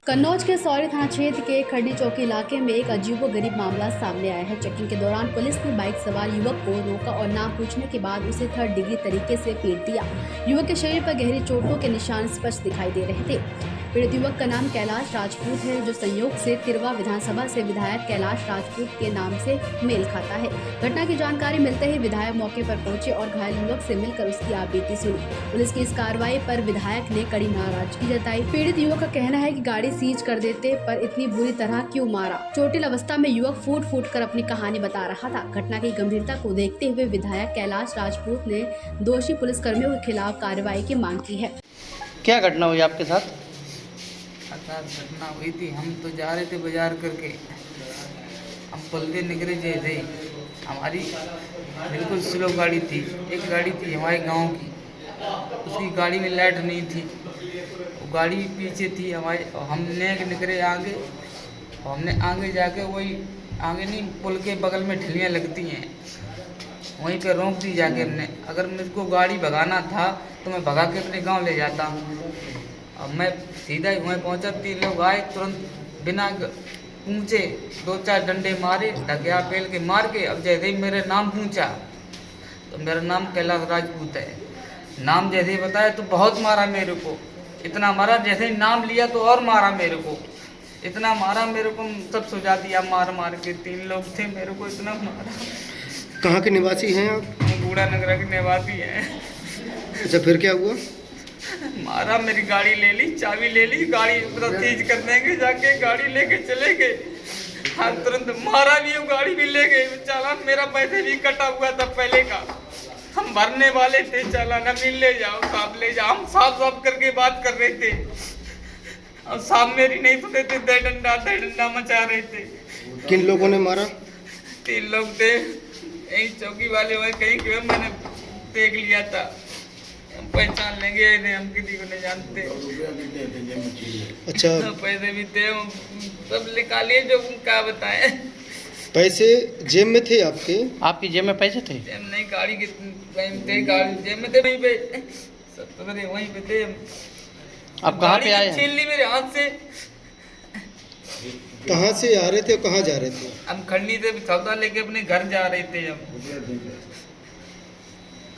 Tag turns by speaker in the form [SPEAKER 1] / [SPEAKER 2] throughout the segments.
[SPEAKER 1] कन्नौज के सौरी थाना क्षेत्र के खड्डी चौकी इलाके में एक अजीबोगरीब मामला सामने आया है। चेकिंग के दौरान पुलिस ने बाइक सवार युवक को रोका और नाम पूछने के बाद उसे थर्ड डिग्री तरीके से पीट दिया। युवक के शरीर पर गहरी चोटों के निशान स्पष्ट दिखाई दे रहे थे। पीड़ित युवक का नाम कैलाश राजपूत है, जो संयोग से तिरवा विधानसभा से विधायक कैलाश राजपूत के नाम से मेल खाता है। घटना की जानकारी मिलते ही विधायक मौके पर पहुंचे और घायल युवक से मिलकर उसकी आपबीती सुनी। पुलिस की इस कार्रवाई पर विधायक ने कड़ी नाराजगी जताई। पीड़ित युवक का कहना है कि गाड़ी सीज कर देते पर इतनी बुरी तरह क्यों मारा। चोटिल अवस्था में युवक फूट कर अपनी कहानी बता रहा था। घटना की गंभीरता को देखते हुए विधायक कैलाश राजपूत ने दोषी पुलिसकर्मियों के खिलाफ कार्रवाई की मांग की है।
[SPEAKER 2] क्या घटना हुई आपके साथ?
[SPEAKER 3] घटना हुई थी, हम तो जा रहे थे बाजार करके, हम पलते निकले थे। हमारी बिल्कुल स्लो गाड़ी थी, एक गाड़ी थी हमारे गांव की, उसकी गाड़ी में लाइट नहीं थी, वो गाड़ी पीछे थी हमारे। हमने निकले आगे, हमने आगे जाके वही आगे नहीं, पुल के बगल में ठेलियाँ लगती हैं, वहीं पे रोक दी जाके हमने। अगर मुझको गाड़ी भगाना था तो मैं भगा के अपने गांव ले जाता। अब मैं सीधा ही वहीं पहुंचा, 3 लोग आए, तुरंत बिना पूछे 2-4 डंडे मारे, ढकिया पेल के मार के। अब जैसे ही मेरे नाम पूछा तो मेरा नाम कैलाश राजपूत है, नाम जैसे ही बताया तो बहुत मारा मेरे को, इतना मारा। जैसे ही नाम लिया तो और मारा मेरे को, इतना मारा मेरे को, सब सुझा दिया मार के। 3 लोग थे, मेरे को इतना मारा।
[SPEAKER 4] कहाँ के निवासी हैं आप?
[SPEAKER 3] बूढ़ा नगर के निवासी हैं।
[SPEAKER 4] अच्छा, फिर क्या हुआ?
[SPEAKER 3] मारा, मेरी गाड़ी ले ली, चाबी ले ली, गाड़ी सीज कर देंगे, जाके गाड़ी लेके चले गए। हाँ, तुरंत मारा भी, गाड़ी भी ले गए। चालान मेरा पैसे भी कटा हुआ था पहले का, हम भरने वाले थे। चालान अभी ले जाओ, साहब ले जाओ, हम साफ करके बात कर रहे थे और साहब मेरी नहीं सुने थे, दे डंडा मचा रहे थे।
[SPEAKER 4] किन लोगों ने मारा?
[SPEAKER 3] 3 लोग थे, यही चौकी वाले हुए, कहीं के मैंने देख लिया था, पहचान लेंगे, हम किसी को नहीं जानते।
[SPEAKER 4] अच्छा,
[SPEAKER 3] पैसे भी थे, सब निकालिए, जो क्या बताए।
[SPEAKER 4] पैसे जेब में थे आपके?
[SPEAKER 2] आपकी जेब में पैसे थे?
[SPEAKER 3] जेब नहीं, गाड़ी के थे, गाड़ी जेब में थे, वहीं पे सब तो मेरे वहीं पे थे।
[SPEAKER 2] आप कहाँ पे आए?
[SPEAKER 3] छीन ली मेरे हाथ से।
[SPEAKER 4] कहाँ से आ रहे थे और कहाँ जा रहे थे?
[SPEAKER 3] हम खंडी से सौदा लेके अपने घर जा रहे थे, हम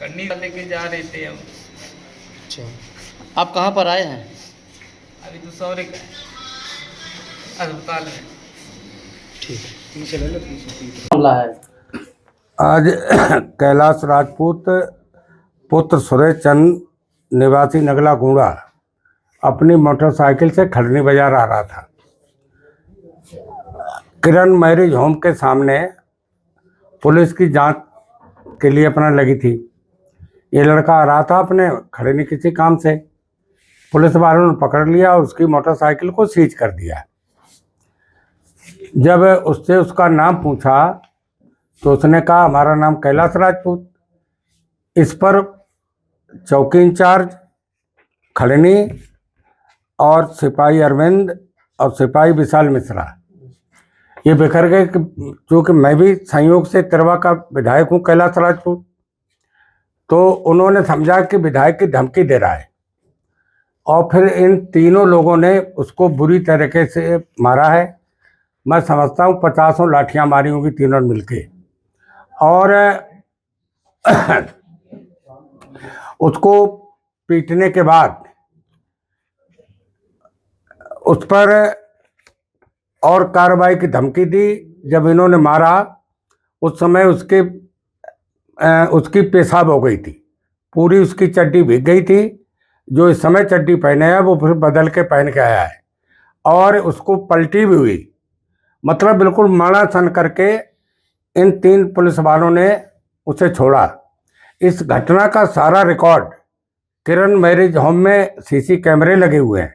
[SPEAKER 3] खंडी लेके जा रहे थे हम।
[SPEAKER 4] अच्छा,
[SPEAKER 2] आप कहाँ पर आए हैं?
[SPEAKER 3] अभी तो सौरे का अस्पताल में।
[SPEAKER 4] ठीक है,
[SPEAKER 2] मामला है
[SPEAKER 5] आज कैलाश राजपूत पुत्र सुरेश चंद निवासी नगला गुड़ा अपनी मोटरसाइकिल से खड़नी बाजार आ रहा था। किरण मैरिज होम के सामने पुलिस की जांच के लिए अपना लगी थी। ये लड़का आ रहा था अपने खड़नी किसी काम से, पुलिस वालों ने पकड़ लिया और उसकी मोटरसाइकिल को सीज कर दिया। जब उससे उसका नाम पूछा तो उसने कहा हमारा नाम कैलाश राजपूत। इस पर चौकी इंचार्ज खड़नी और सिपाही अरविंद और सिपाही विशाल मिश्रा ये बिखर गए, क्योंकि मैं भी संयोग से तिरवा का विधायक हूँ कैलाश राजपूत। तो उन्होंने समझा कि विधायक की धमकी दे रहा है और फिर इन तीनों लोगों ने उसको बुरी तरीके से मारा है। मैं समझता हूँ 50 लाठियाँ मारी होंगी तीनों मिलके, और उसको पीटने के बाद उस पर और कार्रवाई की धमकी दी। जब इन्होंने मारा उस समय उसकी पेशाब हो गई थी, पूरी उसकी चड्डी भीग गई थी। जो इस समय चड्डी पहने है वो फिर बदल के पहन के आया है, और उसको पलटी भी हुई, मतलब बिल्कुल माड़ा सन करके इन 3 पुलिस वालों ने उसे छोड़ा। इस घटना का सारा रिकॉर्ड किरण मैरिज होम में सीसी कैमरे लगे हुए हैं,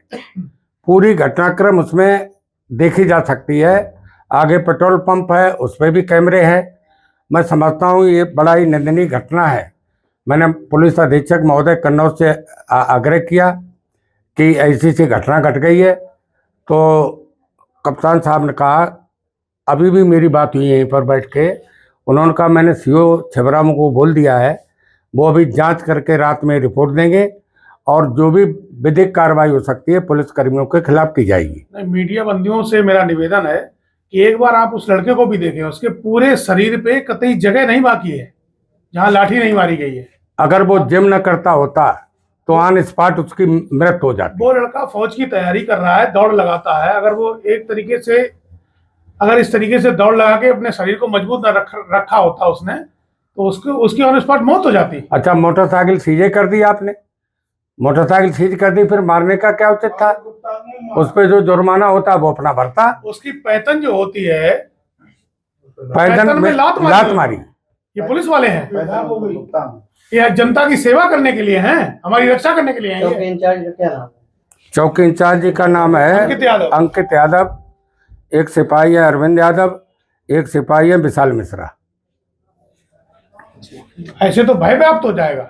[SPEAKER 5] पूरी घटनाक्रम उसमें देखी जा सकती है। आगे पेट्रोल पंप है, उस पर भी कैमरे हैं। मैं समझता हूँ ये बड़ा ही निंदनीय घटना है। मैंने पुलिस अधीक्षक महोदय कन्नौज से आग्रह किया कि ऐसी सी घटना घट गई है, तो कप्तान साहब ने कहा, अभी भी मेरी बात हुई यहीं पर बैठ के, उन्होंने कहा मैंने सीओ छिबरामऊ को बोल दिया है, वो अभी जांच करके रात में रिपोर्ट देंगे और जो भी विधिक कार्रवाई हो सकती है पुलिस कर्मियों के खिलाफ की जाएगी।
[SPEAKER 6] नहीं, मीडिया बंदियों से मेरा निवेदन है कि एक बार आप उस लड़के को भी देखें, उसके पूरे शरीर पे कतई जगह नहीं बाकी है जहां लाठी नहीं मारी गई है।
[SPEAKER 5] अगर वो जिम न करता होता तो ऑन स्पॉट उसकी मृत्यु हो जाती।
[SPEAKER 6] वो लड़का फौज की तैयारी कर रहा है, दौड़ लगाता है। अगर वो इस तरीके से दौड़ लगा के अपने शरीर को मजबूत न रखा होता उसने, तो उसकी ऑन स्पॉट मौत हो जाती।
[SPEAKER 5] अच्छा, मोटरसाइकिल सीजे कर दी आपने, मोटरसाइकिल सीज कर दी, फिर मारने का क्या उचित था? उस पे जो जुर्माना होता है वो अपना भरता।
[SPEAKER 6] उसकी पैतन जो होती है,
[SPEAKER 5] पैदल में लात मारी।
[SPEAKER 6] ये पुलिस वाले हैं, ये जनता की सेवा करने के लिए हैं, हमारी रक्षा करने के लिए हैं।
[SPEAKER 2] चौकी इंचार्ज का क्या नाम है?
[SPEAKER 5] चौकी इंचार्ज जी का नाम है अंकित यादव, एक सिपाही है अरविंद यादव, एक सिपाही है विशाल मिश्रा।
[SPEAKER 6] ऐसे तो भय व्याप्त हो जाएगा।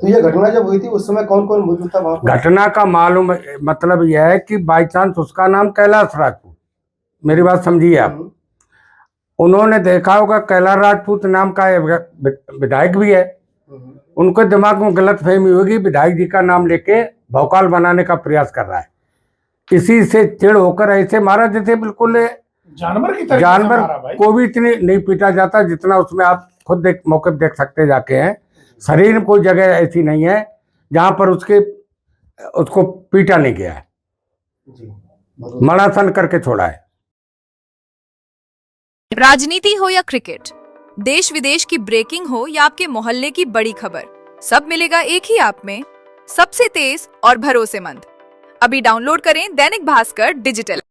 [SPEAKER 4] तो ये घटना जब हुई थी उस समय कौन कौन मौजूद था वहाँ पर?
[SPEAKER 5] घटना का मालूम मतलब यह है कि बाई चांस उसका नाम कैलाश राजपूत, मेरी बात समझिए आप, उन्होंने देखा होगा कैलाश राजपूत नाम का विधायक भी है, उनके दिमाग में गलतफहमी होगी, विधायक जी का नाम लेके भौकाल बनाने का प्रयास कर रहा है। इसी से चिढ़ होकर ऐसे मारा जैसे बिल्कुल
[SPEAKER 6] जानवर की तरह।
[SPEAKER 5] जानवर को भी इतनी नहीं पीटा जाता जितना उसमें आप खुद मौके देख सकते जाके हैं। शरीर में कोई जगह ऐसी नहीं है जहां पर उसको पीटा नहीं गया है, मड़ासन करके छोड़ा है।
[SPEAKER 7] राजनीति हो या क्रिकेट, देश विदेश की ब्रेकिंग हो या आपके मोहल्ले की बड़ी खबर, सब मिलेगा एक ही ऐप में, सबसे तेज और भरोसेमंद। अभी डाउनलोड करें दैनिक भास्कर डिजिटल।